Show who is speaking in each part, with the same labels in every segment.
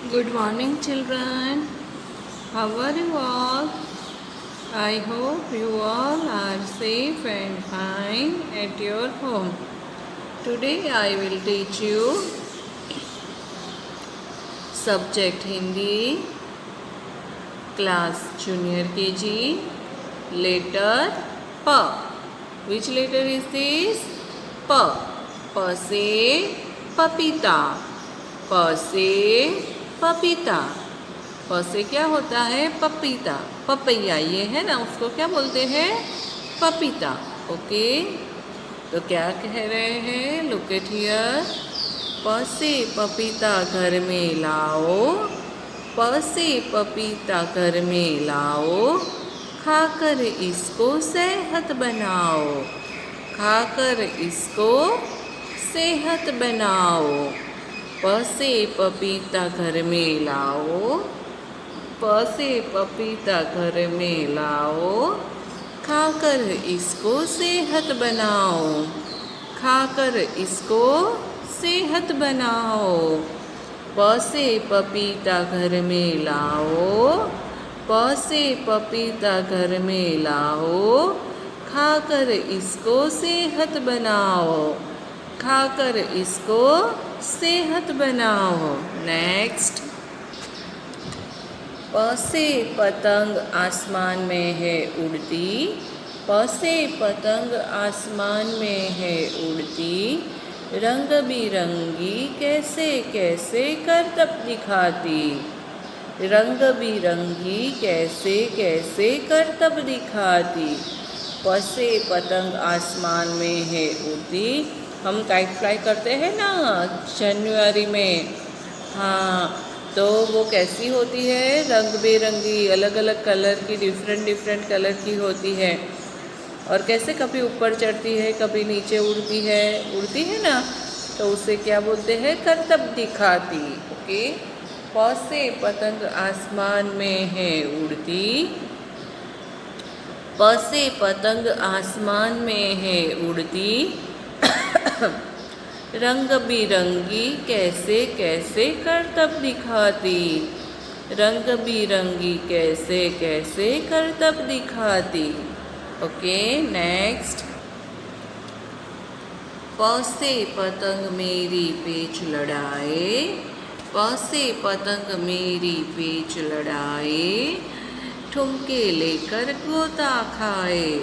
Speaker 1: Good morning, children. How are you all? I hope you all are safe and fine at your home. Today I will teach you subject Hindi, class junior KG, letter P. Which letter is this? P. P से पपीता. प से पपीता. प से क्या होता है? पपीता, पपैया ये है ना, उसको क्या बोलते हैं? पपीता. ओके, तो क्या कह रहे हैं? Look at here. प से पपीता घर में लाओ. प से पपीता घर में लाओ. खाकर इसको सेहत बनाओ. खाकर इसको सेहत बनाओ. प से पपीता घर में लाओ. प से पपीता घर में लाओ. खाकर इसको सेहत बनाओ. खाकर इसको सेहत बनाओ. प से पपीता घर में लाओ. प से पपीता घर में लाओ. खाकर इसको सेहत बनाओ. खाकर इसको सेहत बनाओ. नेक्स्ट. प से पतंग आसमान में है उड़ती. प से पतंग आसमान में है उड़ती. रंग बिरंगी कैसे कैसे करतब दिखाती. रंग बिरंगी कैसे कैसे करतब दिखाती. प से पतंग आसमान में है उड़ती. हम काइट फ्लाई करते हैं ना जनवरी में. हाँ, तो वो कैसी होती है? रंग बिरंगी, अलग अलग कलर की, डिफरेंट कलर की होती है. और कैसे कभी ऊपर चढ़ती है, कभी नीचे उड़ती है ना, तो उसे क्या बोलते हैं? करतब दिखाती. ओके. प से पतंग आसमान में है उड़ती. प से पतंग आसमान में है उड़ती. रंग बिरंगी कैसे कैसे करतब दिखाती. रंग बिरंगी कैसे कैसे करतब दिखाती. ओके. नेक्स्ट. प से पतंग मेरी पेच लड़ाए. प से पतंग मेरी पेच लड़ाए. ठुमके लेकर गोता खाए.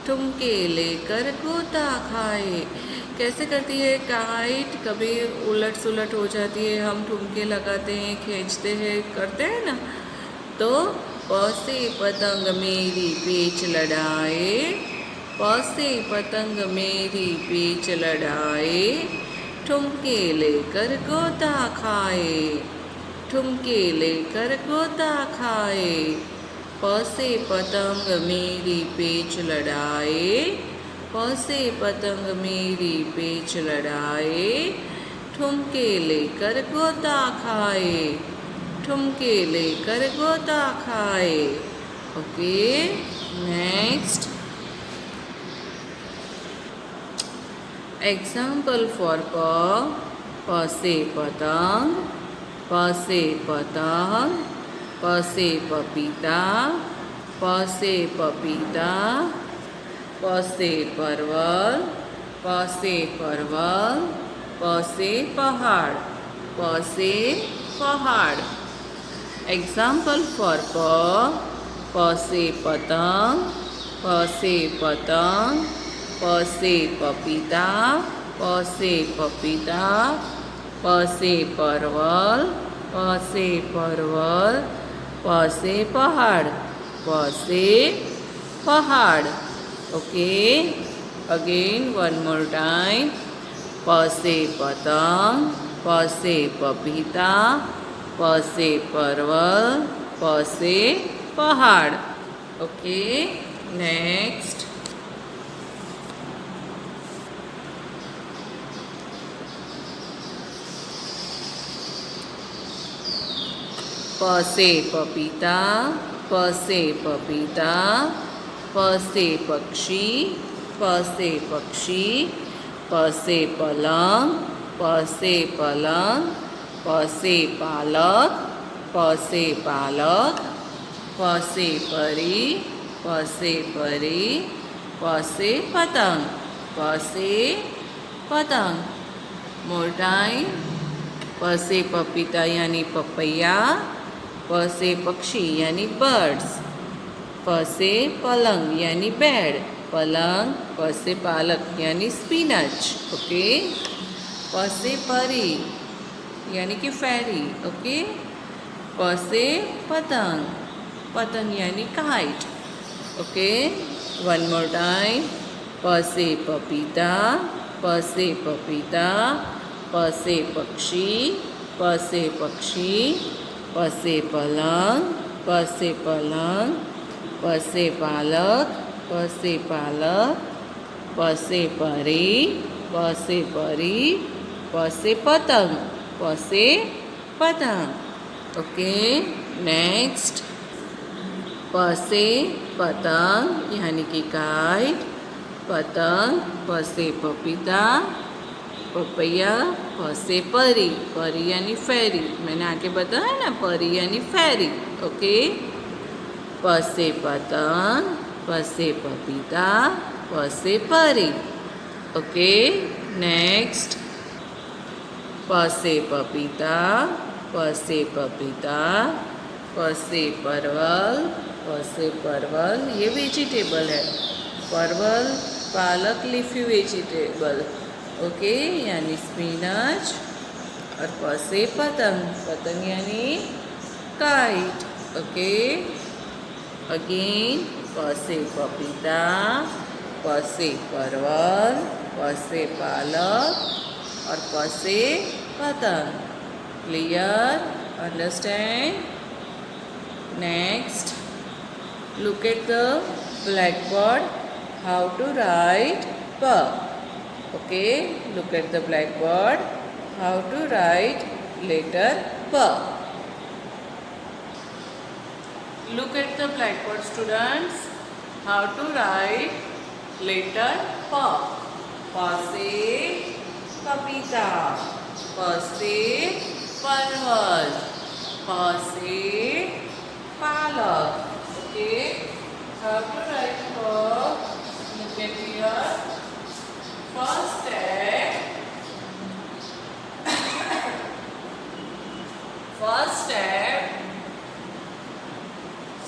Speaker 1: ठुमके लेकर गोता खाए. कैसे करती है काइट? कभी उलट सुलट हो जाती है, हम ठुमके लगाते हैं, खींचते हैं, करते हैं ना. तो प से पतंग मेरी पेच लड़ाए. प से पतंग मेरी पेच लड़ाए. ठुमके लेकर गोता खाए. ठुमके लेकर गोता खाए. प से पतंग मेरी पेच लड़ाए. प से पतंग मेरी पेच लड़ाए. ठुमके लेकर गोता खाए. ठुमके लेकर गोता खाए. ओके. नेक्स्ट. एग्जाम्पल फॉर प. प से पतंग. प से पतंग. प से पपीता. प से पपीता. प से परवल. प से परवल. प से पहाड़. प से पहाड़. एग्जाम्पल फॉर प. प से पतंग. प से पतंग. प से पपीता. प से पपीता. प से परवल. प से परवल. प से पहाड़. प से पहाड़. Okay. Again one more time. प से पतंग. प से पपीता. प से परवल. प से पहाड़. ओके. नेक्स्ट. प से पपीता. प से पपीता. प से पक्षी. प से पक्षी. प से पलंग. प से पलंग. प से पालक, प से पालक, प से परी, प से परी, प से पतंग, प से पतंग. More time. प से पपीता यानी पपैया, प से पक्षी यानी बर्ड्स, प से पलंग यानी बेड, पलंग, प से पालक यानी स्पिनच, ओके. प से परी यानी कि फेरी, ओके. प से पतंग, पतंग यानी kite, okay. One more time. प से पपीता, प से पपीता, प से पक्षी, प से पक्षी, प से पलंग, प से पलंग, प से पालक, प से पालक, प से परी, प से परी, प से पतंग, प से पतंग, ओके. नेक्स्ट. प से पतंग यानी कि काइट, पतंग, प से पपीता, पपैया, प से परी, परी यानी फेरी, मैंने आगे बताया ना, परी यानी फेरी, ओके. प से पतंग, प से पपीता, प से परी, ओके. नेक्स्ट. प से पपीता, प से पपीता, प से परवल, प से परवल, ये वेजिटेबल है. परवल पालक लीफी वेजिटेबल, ओके, यानी स्पिनच. और प से पतंग, पतंग यानी काइट, ओके. अगेन. प से पपीता, प से परवल, प से पालक और प से पतंग. Clear? Understand? Next. Look at the blackboard. How to write P. Okay. Look at the blackboard. How to write letter P. Look at the blackboard, students. How to write letter P. P से पपीता, प से परवल, प से पालक. Okay. How to write P? Look at here. First step. First step.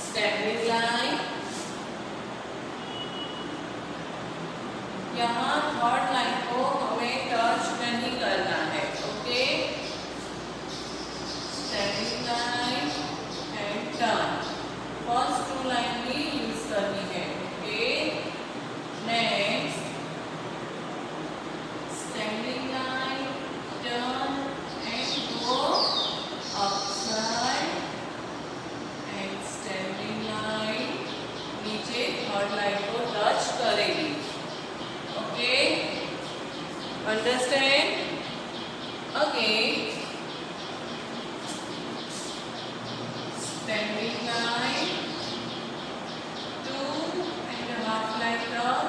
Speaker 1: Standing line. यहाँ third line को हमें टच नहीं करना है, okay. Standing line and turn. First two line भी यूज करनी है, okay. Next. Standing line, turn and go upside and standing line नीचे थर्ड लाइन को टच करेगी, okay. Understand? Again. Standing line, 2.5 like up,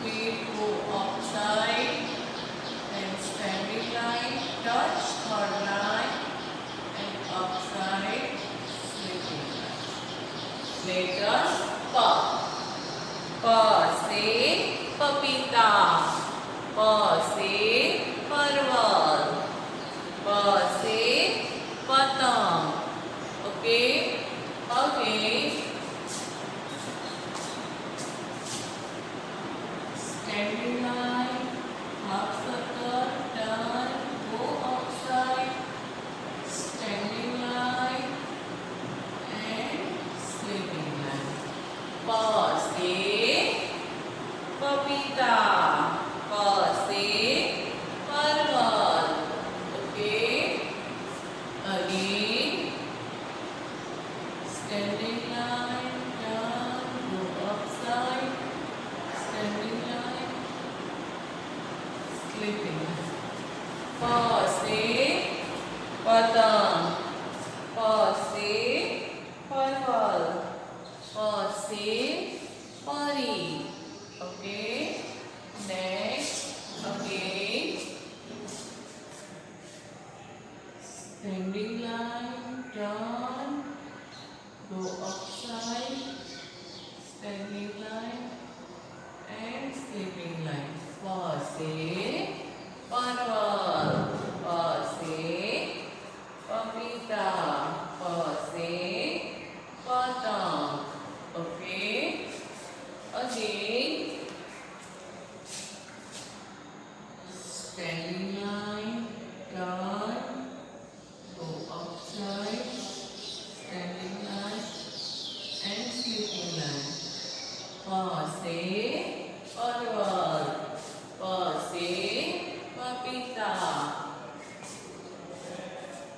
Speaker 1: feet go upside, and standing line, touch third line, and upside, slipping line. Later, P. P से पपीता, प से परवल, प से पतंग, okay. Again. Standing line, half circle, turn, go outside, standing line and sleeping line. प से पपीता, प से turn, go upside, standing line and sleeping line. Pa se parwal, pa se papita, pa se patang. Okay, again standing line, turn, go upside, standing line and sleeping line. Pa se parwal, pa se papita.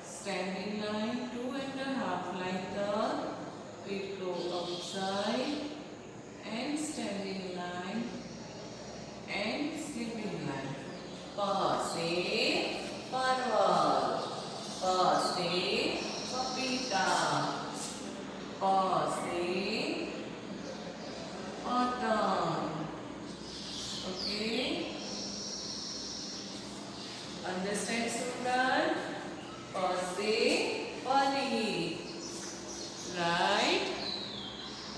Speaker 1: Standing line, 2.5 like that. Feet go upside and standing line and sleeping line. Pa se parwal, pa se papita, pa se patang. Okay, understand student? Pa se pari, right?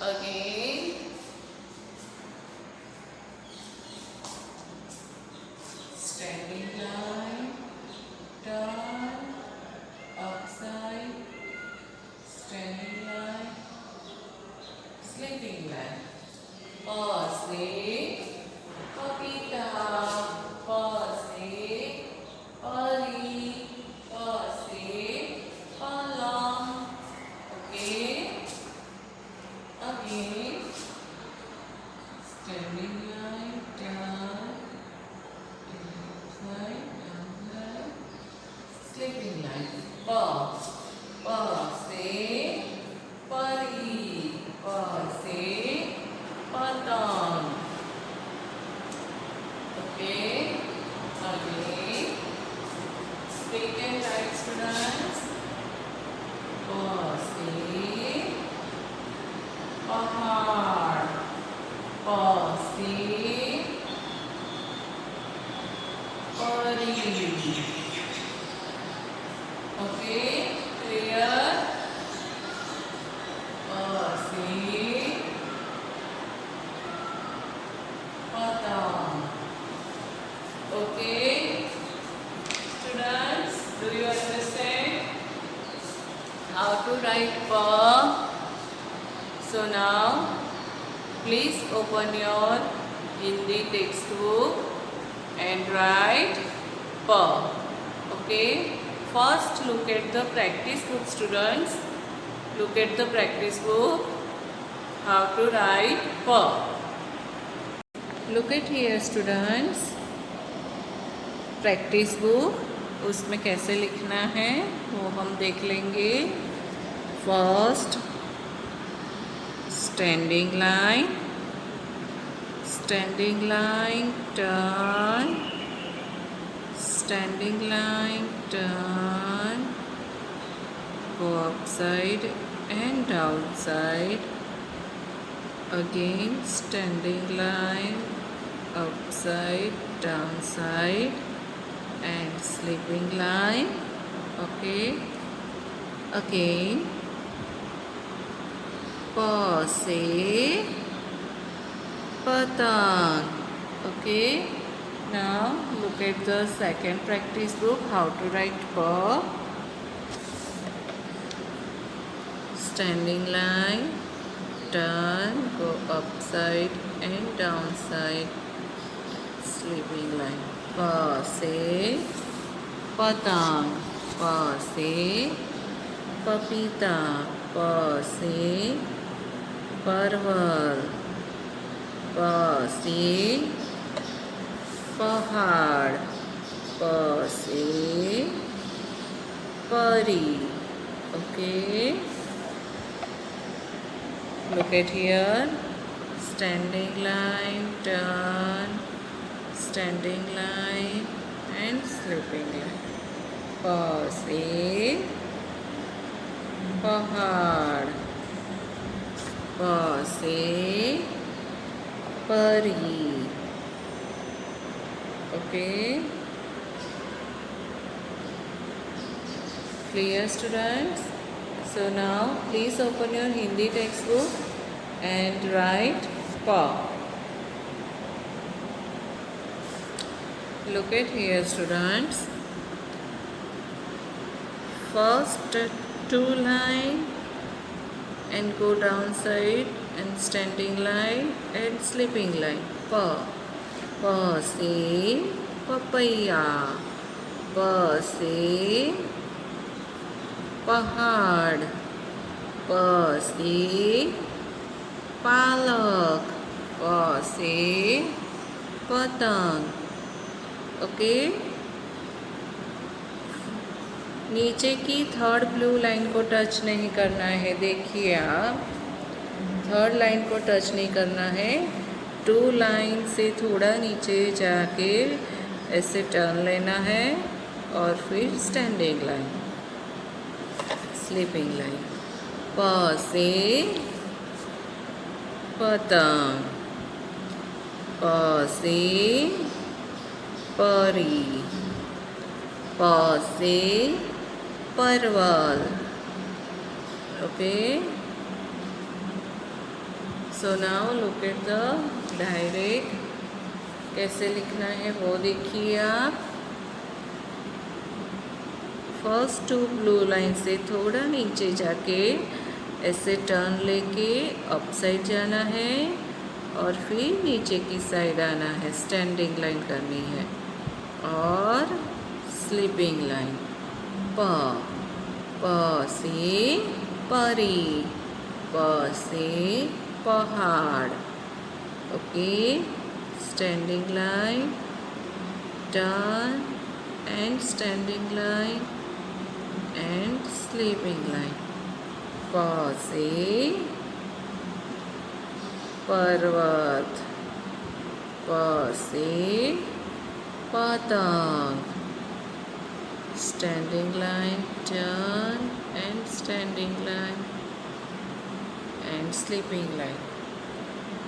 Speaker 1: Again standing line, turn, upside, standing line, sleeping line. Pa se papita, pa se pari, pa se palang. Okay, again standing line, turn, upside, downside, sleeping line. Pa se pari, pa se patang. Okay, again straight and right students. Pa se pahar, pa se pari. Okay, clear? Pa se patang. Okay, students, do you understand how to write pa? So now, please open your Hindi textbook and write pa. Okay, first look at the practice book students. Look at the practice book, how to write pa. Look at here students, practice book, उसमें कैसे लिखना है वो हम देख लेंगे. First standing line, standing line, turn, standing line, turn, go upside and downside, again standing line, upside, downside and sleeping line. Okay, again pa se patang. Okay, now look at the second practice book, how to write pa. Standing line, turn, go upside and downside, sleeping line. Pa se patang, pa se papita, pa se parwal, pa se pahad, pa se pari. Okay, look at here, standing line, turn, standing line and sleeping line. Pa se pahad, pa se pari. Okay, clear students? So now please open your Hindi textbook and write pa. Look at here, students. First two line and go downside and standing line and sleeping line. Pa. Pa se papaya. Pa se pahad. Pa se palak. Pa se patang. Okay नीचे की third blue line को touch नहीं करना है। देखिए आप third line को touch नहीं करना है। टू लाइन से थोड़ा नीचे जाके ऐसे टर्न लेना है और फिर स्टैंडिंग लाइन, स्लीपिंग लाइन। प से पतंग, प से परी, प से परवल। Okay so now look at the direct, कैसे लिखना है वो देखिए आप। फर्स्ट टू ब्लू लाइन से थोड़ा नीचे जाके ऐसे टर्न लेके अप साइड जाना है और फिर नीचे की साइड आना है, स्टैंडिंग लाइन करनी है और स्लीपिंग लाइन। प से परी, प से पहाड़। Okay standing line, turn and standing line and sleeping line. प से पर्वत, प से पतंग, standing line, turn and standing line and sleeping line.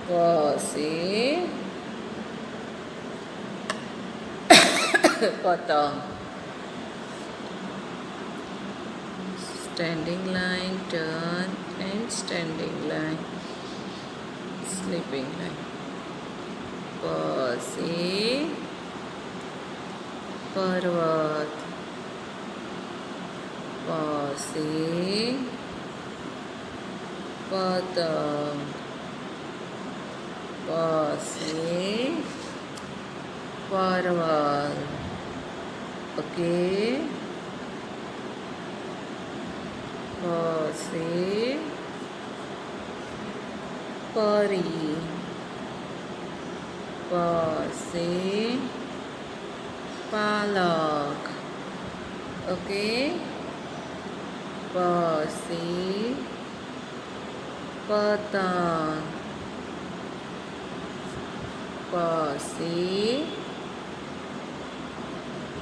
Speaker 1: प से पतंग, standing line, turn and standing line, sleeping line. प से पर्वत, प से पतंग, प से परवल। ओके प से परी, प से पालक। ओके प से पतंग, प से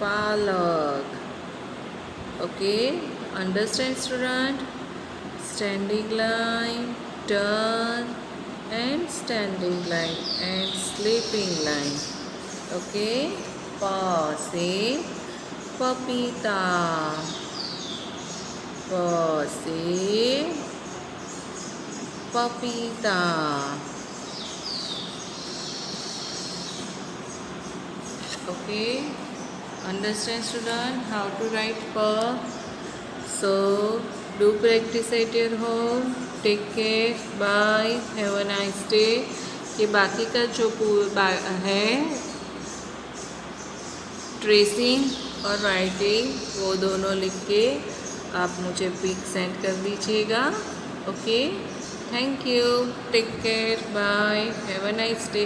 Speaker 1: पालक। Okay understand student? Standing line, turn and standing line and sleeping line. Okay प से पपीता, प से पपीता। Okay understand student how to write pa? So do practice at your home. Take care, bye, have a nice day. ये बाकी का जो है ट्रेसिंग और राइटिंग वो दोनों लिख के आप मुझे पिक सेंड कर दीजिएगा। Okay thank you, take care, bye, have a nice day.